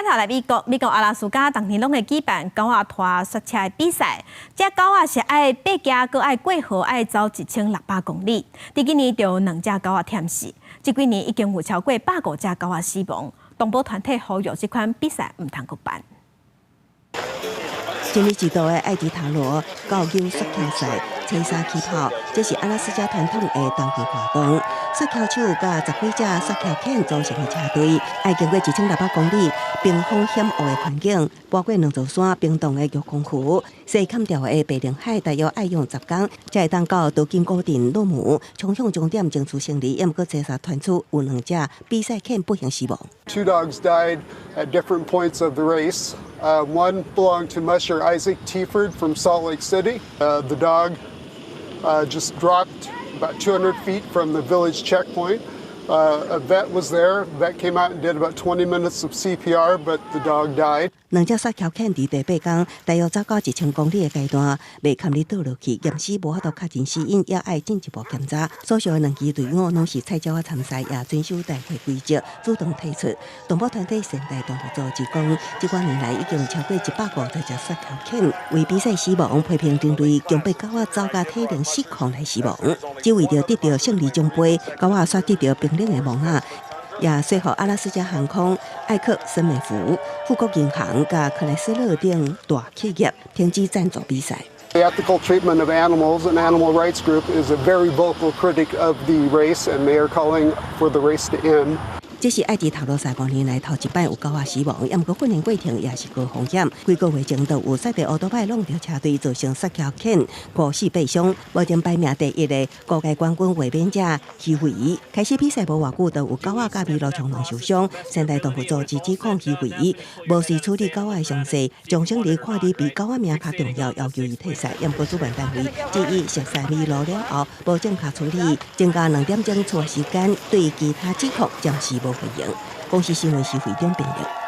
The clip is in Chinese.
头来美国阿拉斯加当天拢会举办狗仔拖摔车的比赛，这狗仔是爱爬行，搁爱过河，爱走1600公里。伫今年就有2只狗仔忝死，这几年已经有超过150只狗仔死亡。动保团体呼吁这款比赛唔通搁办。今日一度的爱迪塔罗高球摔跤赛车衫起跑，这是阿拉斯加传统的冬季活动。摔跤手甲10几只摔跤犬组成的车队，爱经过1600公里冰封险恶的环境，爬过2座山冰冻的玉空湖，西坎调的白令海，大约爱用10天，才会当到都金高定落幕，冲向终点争取胜利。也毋过车衫传出有2只比赛犬不幸死亡。Two dogs died at different points of the race. One belonged to Musher Isaac Tieford from Salt Lake City. The dog just dropped about 200 feet from the village checkpoint. A vet was there. Vet came out and did about 20 minutes of CPR, but the dog died. 2只摔跤犬伫第8天，大约走到1000公里的阶段，未堪你倒落去，验尸无法度确定死因，也爱进一步检查。所属的2支队伍拢是菜鸟啊参赛，也遵守大会规则，主动退出。动保团体现代动物组织讲，这几年来已经有超过150只摔跤犬为比赛死亡，批评人类强迫狗仔走甲体能失控来死亡，只为着得到胜利奖杯，狗仔煞得到冰冷的梦啊！也说服阿拉斯加航空、艾克森美孚、富国银行甲克莱斯勒等大企业停止赞助比赛。The ethical treatment of animals, an animal rights group, is a very vocal critic of the race, and they are calling for the race to end. 这是爱迪塔罗赛5年来头一摆有狗仔死亡，也毋过训练过程也是高风险。几个月前，就有赛地乌多摆弄着车队，造成摔跤犬5死8伤。目前排名第1的国界冠军卫冕者希维，开始比赛无偌久，就有狗仔甲麋鹿冲动受伤。现代动物组织指控希维无视处理狗仔的伤势，将胜利看得比狗仔命较重要，要求伊退赛。也毋过主办单位指伊熟悉麋鹿了后，无正确处理，增加2点钟出时间，对其他指控暂时无回应。公司新闻是会中评论。